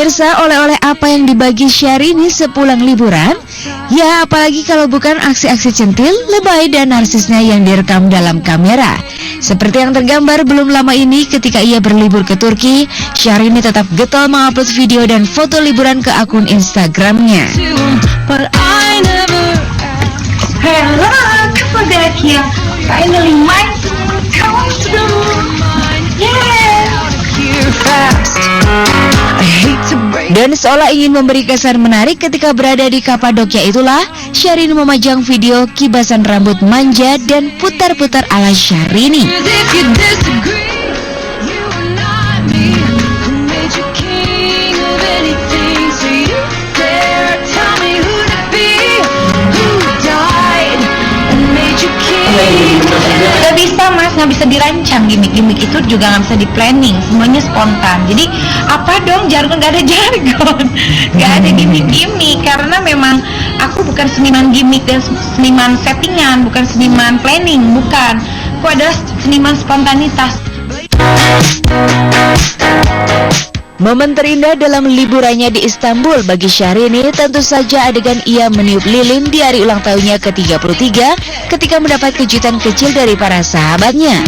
Pemirsa, oleh-oleh apa yang dibagi Syahrini sepulang liburan? Ya, apalagi kalau bukan aksi-aksi centil, lebay dan narsisnya yang direkam dalam kamera. Seperti yang tergambar belum lama ini ketika ia berlibur ke Turki, Syahrini tetap getol mengupload video dan foto liburan ke akun Instagramnya. Hello, Cappadocia. Finally, my dream comes true. Dan seolah ingin memberi kesan menarik ketika berada di Cappadocia itulah, Syahrini memajang video kibasan rambut manja dan putar-putar ala Syahrini. Gak bisa mas, gak bisa dirancang. Gimmick-gimmick itu juga gak bisa di planning, semuanya spontan. Jadi apa dong, jargon, gak ada jargon, gak ada gimmick-gimmick. Karena memang aku bukan seniman gimmick dan seniman settingan, bukan seniman planning, bukan. Aku adalah seniman spontanitas. Momen terindah dalam liburannya di Istanbul bagi Syahrini tentu saja adegan ia meniup lilin di hari ulang tahunnya ke-33 ketika mendapat kejutan kecil dari para sahabatnya.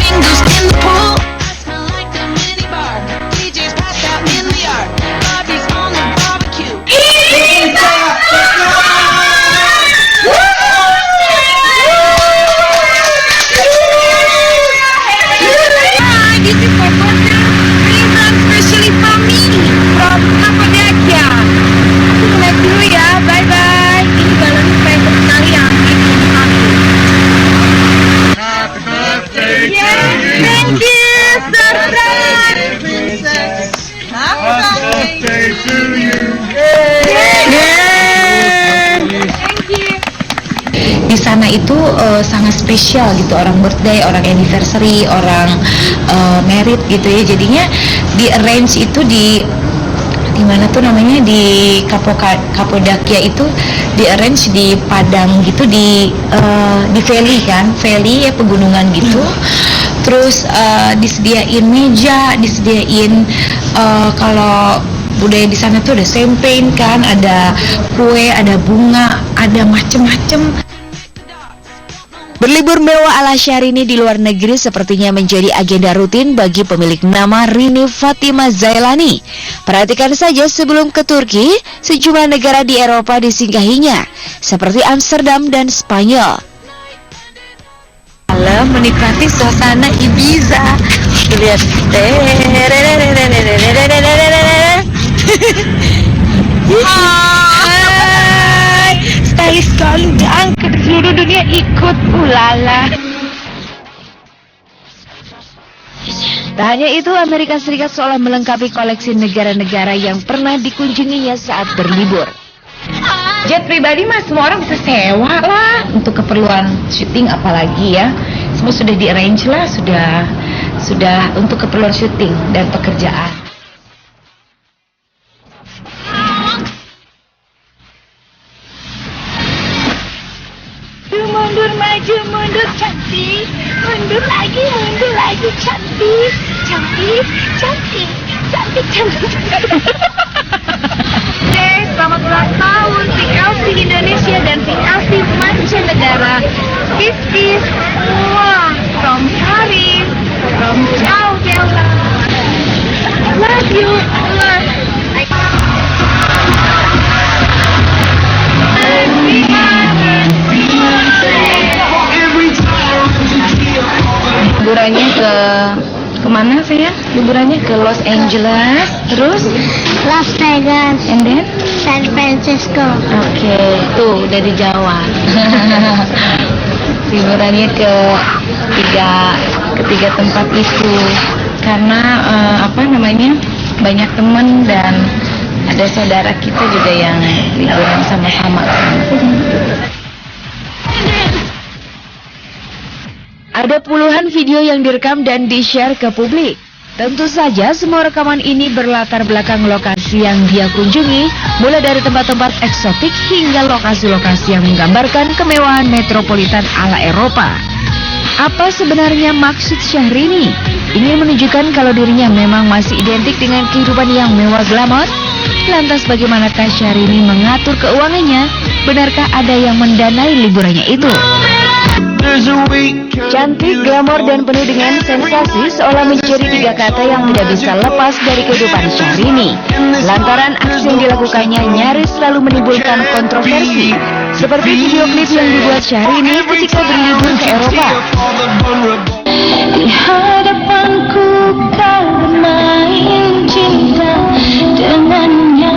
Di sana itu sangat spesial gitu, orang birthday, orang anniversary, orang married gitu ya. Jadinya di arrange itu di mana tuh namanya, di Cappadocia itu di arrange di padang gitu, di valley kan, valley ya, pegunungan gitu. Terus disediain meja, disediain kalau budaya di sana tuh ada champagne kan, ada kue, ada bunga, ada macem-macem. Berlibur mewah ala Syahrini di luar negeri sepertinya menjadi agenda rutin bagi pemilik nama Rini Fatima Zailani. Perhatikan saja sebelum ke Turki, sejumlah negara di Eropa disinggahinya, seperti Amsterdam dan Spanyol. Alam menikmati suasana Ibiza. Lihat. Hai, stylish sekali diangkat, seluruh dunia ikut, ulala. Tak hanya itu, Amerika Serikat seolah melengkapi koleksi negara-negara yang pernah dikunjunginya saat berlibur. Jet pribadi mah semua orang bisa sewa lah, untuk keperluan syuting apalagi ya. Semua sudah di-arrange lah, sudah untuk keperluan syuting dan pekerjaan. Mundur maju mundur cantik, mundur lagi cantik, cantik, cantik, cantik, cantik. Selamat ulang tahun VLC Indonesia dan VLC mancanegara. Kiss kiss, from Paris, from Ciao Bella. Love you, love. Liburannya kemana saya? Liburannya ke Los Angeles, terus Las Vegas, and then San Francisco. Oke, tuh udah di Jawa. Liburannya ke ketiga tempat itu karena banyak teman dan ada saudara kita juga yang liburan sama-sama. Ada puluhan video yang direkam dan di-share ke publik. Tentu saja semua rekaman ini berlatar belakang lokasi yang dia kunjungi, mulai dari tempat-tempat eksotik hingga lokasi-lokasi yang menggambarkan kemewahan metropolitan ala Eropa. Apa sebenarnya maksud Syahrini? Ingin menunjukkan kalau dirinya memang masih identik dengan kehidupan yang mewah glamor? Lantas bagaimanakah Syahrini mengatur keuangannya? Benarkah ada yang mendanai liburannya itu? Cantik, glamor, dan penuh dengan sensasi seolah menjadi 3 kata yang tidak bisa lepas dari kehidupan Syahrini. Lantaran aksi yang dilakukannya nyaris selalu menimbulkan kontroversi, seperti video klip yang dibuat Syahrini ketika berlibur ke Eropa. Di hadapanku kau bermain cinta dengannya.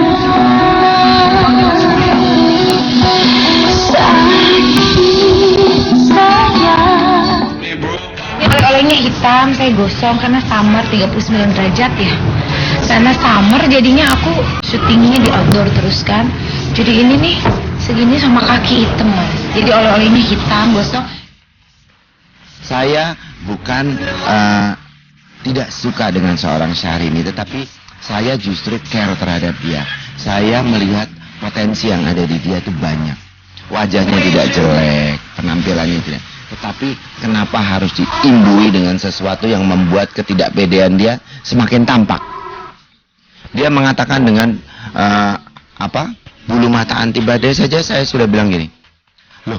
Oleh-olehnya hitam, saya gosong karena summer 39 derajat ya. Karena summer jadinya aku syutingnya di outdoor terus kan. Jadi ini nih segini sama kaki hitam Mas. Jadi oleh-olehnya hitam, gosong. Saya bukan tidak suka dengan seorang Syahrini, tetapi saya justru care terhadap dia. Saya melihat potensi yang ada di dia itu banyak. Wajahnya tidak jelek, penampilannya tidak. Tetapi kenapa harus diimbui dengan sesuatu yang membuat ketidakpedean dia semakin tampak? Dia mengatakan dengan bulu mata anti badai saja saya sudah bilang gini. Loh,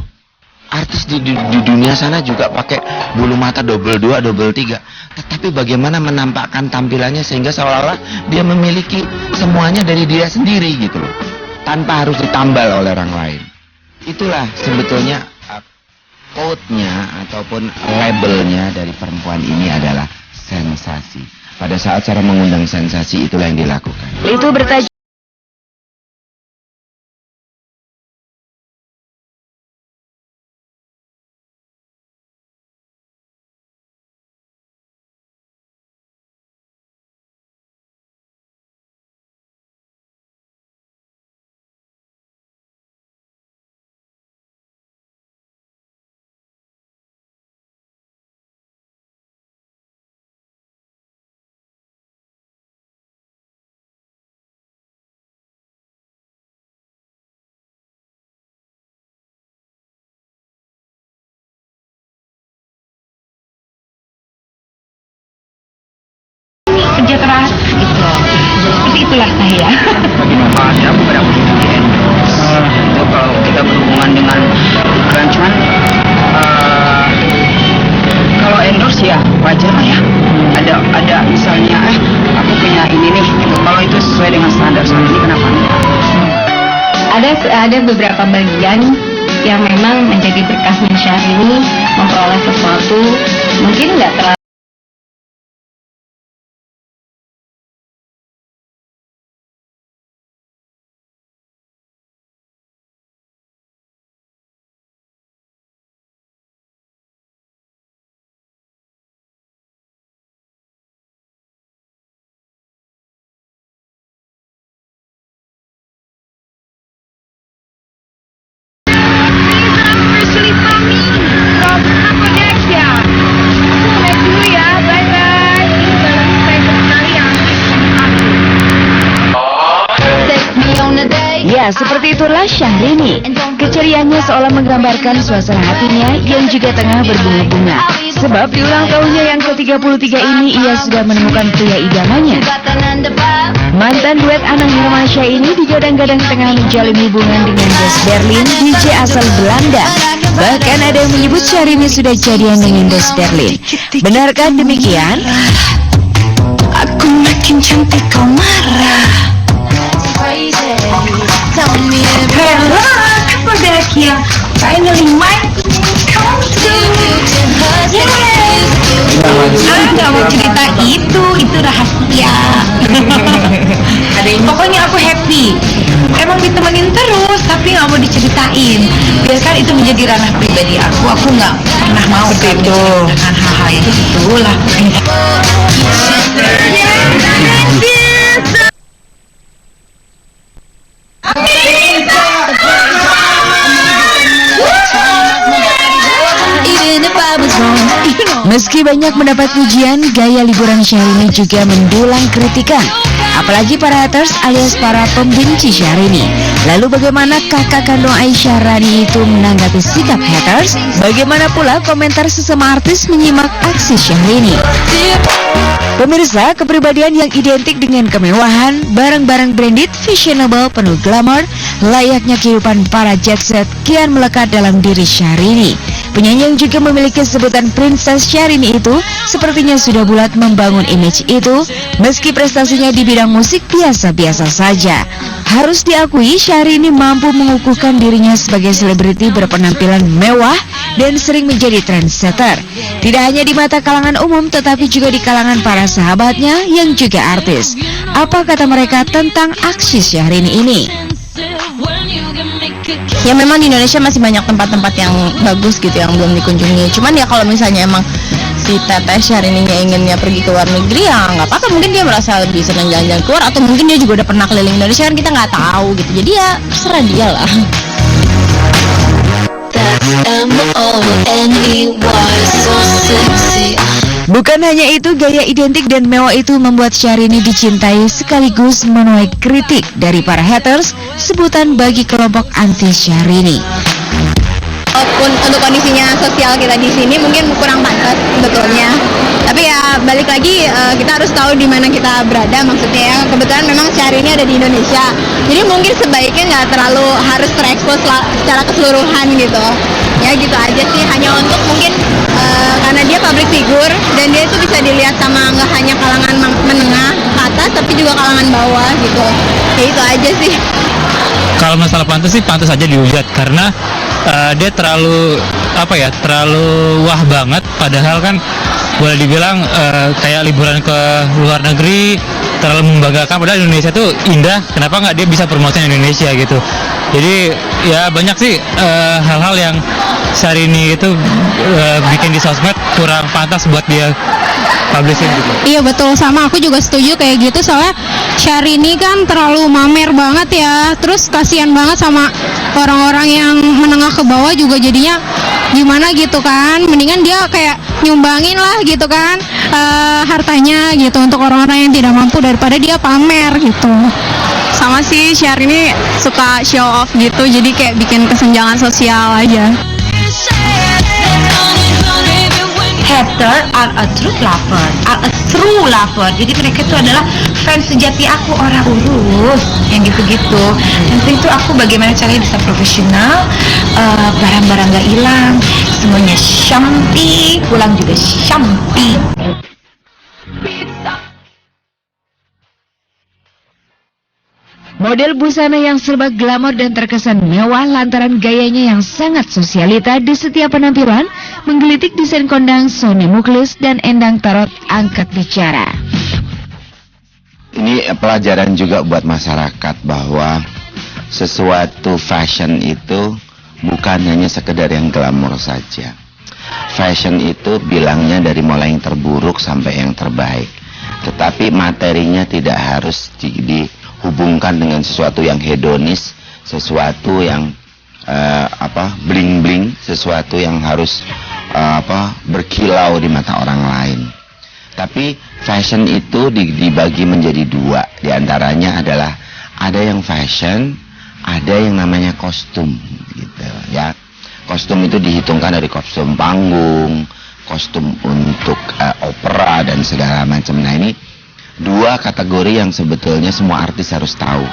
artis di dunia sana juga pakai bulu mata double 2, double 3. Tetapi bagaimana menampakkan tampilannya sehingga seolah-olah dia memiliki semuanya dari dia sendiri gitu loh. Tanpa harus ditambal oleh orang lain. Itulah sebetulnya code-nya ataupun labelnya dari perempuan ini adalah sensasi. Pada saat cara mengundang sensasi itulah yang dilakukan. Itu bertajuk Kerja keras gitu. Seperti itulah saya. Ada beberapa itu kalau kita berhubungan dengan bukan cuman kalau endorse ya wajar lah ya. Ada misalnya aku punya ini nih gitu. Kalau itu sesuai dengan standar ini kenapa enggak? Ada beberapa bagian yang memang menjadi berkahnya Syahrini memperoleh sesuatu mungkin nggak terlalu Ya, seperti itulah Syahrini. Keceriaannya seolah menggambarkan suasana hatinya yang juga tengah berbunga-bunga. Sebab di ulang tahunnya yang ke-33 ini ia sudah menemukan pria idamannya. Mantan duet Anang Hermansyah ini digadang-gadang tengah menjalin hubungan dengan Des Berlin, DJ asal Belanda. Bahkan ada yang menyebut Syahrini sudah jadian dengan Des Berlin. Benarkah demikian? aku makin cantik kau marah. Hello, Kapadokia. Finally my come true. Nggak mau cerita itu rahasia. Pokoknya aku happy. Emang ditemenin terus, tapi nggak mau diceritain. Biarkan itu menjadi ranah pribadi aku. Aku nggak pernah mau menceritakan hal-hal itu. Itulah. Meski banyak mendapat pujian, gaya liburan Syahrini juga mendulang kritikan. apalagi para haters alias para pembenci Syahrini. Lalu bagaimana kakak kandung Aisyah Rani itu menanggapi sikap haters? Bagaimana pula komentar sesama artis menyimak aksi Syahrini? Pemirsa, kepribadian yang identik dengan kemewahan, barang-barang branded, fashionable, penuh glamour, layaknya kehidupan para jet set kian melekat dalam diri Syahrini. Penyanyi yang juga memiliki sebutan Princess Syahrini itu sepertinya sudah bulat membangun image itu, meski prestasinya di bidang musik biasa-biasa saja. Harus diakui, Syahrini mampu mengukuhkan dirinya sebagai selebriti berpenampilan mewah dan sering menjadi trendsetter. Tidak hanya di mata kalangan umum, tetapi juga di kalangan para sahabatnya yang juga artis. Apa kata mereka tentang aksi Syahrini ini? Ya memang di Indonesia masih banyak tempat-tempat yang bagus gitu yang belum dikunjungi. Cuman ya kalau misalnya emang si Teteh Syahrini inginnya pergi ke luar negeri, ya nggak apa-apa. Mungkin dia merasa lebih senang jalan-jalan keluar, atau mungkin dia juga udah pernah keliling Indonesia, kan kita nggak tahu gitu. Jadi ya terserah dia lah. Bukan hanya itu, gaya identik dan mewah itu membuat Syahrini dicintai sekaligus menuai kritik dari para haters, sebutan bagi kelompok anti Syahrini. Walaupun untuk kondisinya sosial kita di sini mungkin kurang pantas sebetulnya. Tapi ya balik lagi, kita harus tahu di mana kita berada, maksudnya ya. Kebetulan memang Syahrini ada di Indonesia. Jadi mungkin sebaiknya nggak terlalu harus terekspos secara keseluruhan gitu. Ya gitu aja sih, hanya untuk mungkin karena dia public figure dan dia itu bisa dilihat sama nggak hanya kalangan menengah ke atas, tapi juga kalangan bawah gitu. Ya itu aja sih. Kalau masalah pantas sih pantas aja dihujat, karena dia terlalu wah banget, padahal kan boleh dibilang kayak liburan ke luar negeri terlalu membanggakan, padahal Indonesia tuh indah, kenapa nggak dia bisa promosiin Indonesia gitu. Jadi ya banyak sih hal-hal yang Syahrini itu bikin di sosmed kurang pantas buat dia publishing gitu. Iya betul, sama aku juga setuju kayak gitu, soalnya Syahrini kan terlalu mamer banget ya, terus kasihan banget sama orang-orang yang menengah ke bawah juga jadinya gimana gitu kan, mendingan dia kayak nyumbangin lah gitu kan hartanya gitu untuk orang-orang yang tidak mampu daripada dia pamer gitu. Sama sih Syahrini suka show off gitu, jadi kayak bikin kesenjangan sosial aja. Hater are a true lover, jadi mereka itu adalah fans sejati aku, orang urus yang gitu-gitu. Yang penting tuh aku bagaimana caranya bisa profesional, barang-barang gak hilang, semuanya syampi, pulang juga syampi. Model busana yang serba glamor dan terkesan mewah lantaran gayanya yang sangat sosialita di setiap penampilan menggelitik desain kondang Sony Muklis dan Endang Tarot angkat bicara. Ini pelajaran juga buat masyarakat bahwa sesuatu fashion itu bukan hanya sekedar yang glamor saja. Fashion itu bilangnya dari mulai yang terburuk sampai yang terbaik. Tetapi materinya tidak harus dihubungkan dengan sesuatu yang hedonis, sesuatu yang bling-bling, sesuatu yang harus berkilau di mata orang lain. Tapi fashion itu dibagi menjadi dua. Di antaranya adalah ada yang fashion, ada yang namanya kostum gitu ya. Kostum itu dihitungkan dari kostum panggung, kostum untuk opera dan segala macam. Nah, ini dua kategori yang sebetulnya semua artis harus tahu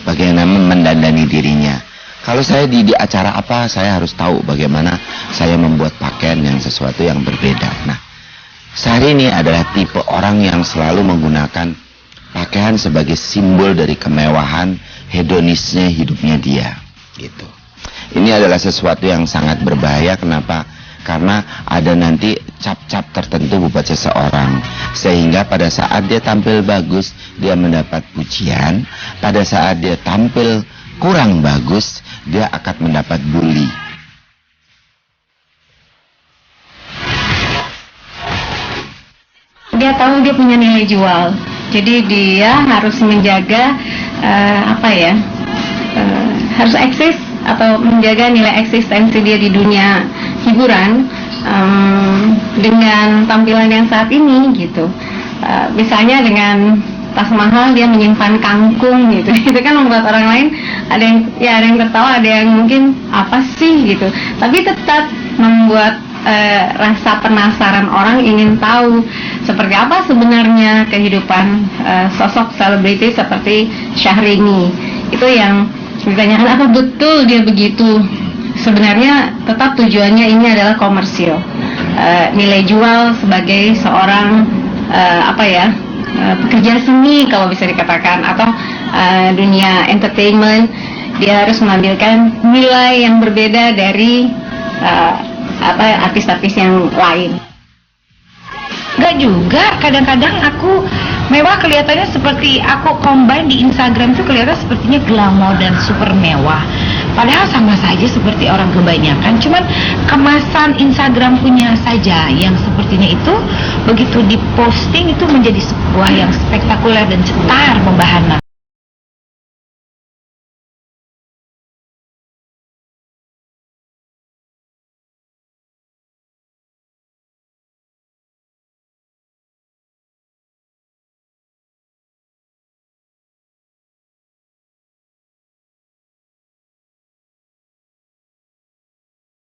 bagaimana mendandani dirinya. Kalau saya di acara apa, saya harus tahu bagaimana saya membuat pakaian yang sesuatu yang berbeda. Nah, Syahrini adalah tipe orang yang selalu menggunakan pakaian sebagai simbol dari kemewahan, hedonisnya hidupnya dia gitu. Ini adalah sesuatu yang sangat berbahaya. Kenapa? Karena ada nanti cap-cap tertentu buat seseorang, sehingga pada saat dia tampil bagus dia mendapat pujian, pada saat dia tampil kurang bagus dia akan mendapat bully. Dia tahu dia punya nilai jual, jadi dia harus menjaga harus eksis atau menjaga nilai eksistensi dia di dunia hiburan dengan tampilan yang saat ini gitu. Misalnya dengan tas mahal dia menyimpan kangkung gitu. Itu kan membuat orang lain ada yang tertawa, ada yang mungkin apa sih gitu. Tapi tetap membuat rasa penasaran orang ingin tahu seperti apa sebenarnya kehidupan sosok selebriti seperti Syahrini. Itu yang ditanyakan, apa betul dia begitu. Sebenarnya tetap tujuannya ini adalah komersil, nilai jual sebagai seorang pekerja seni kalau bisa dikatakan, atau dunia entertainment. Dia harus mengambilkan nilai yang berbeda dari artis-artis yang lain. Enggak juga, kadang-kadang aku mewah kelihatannya seperti aku combine di Instagram tuh kelihatan sepertinya glamor dan super mewah. Padahal sama saja seperti orang kebanyakan, cuman kemasan Instagram punya saja yang sepertinya itu begitu diposting itu menjadi sebuah yang spektakuler dan cetar membahana.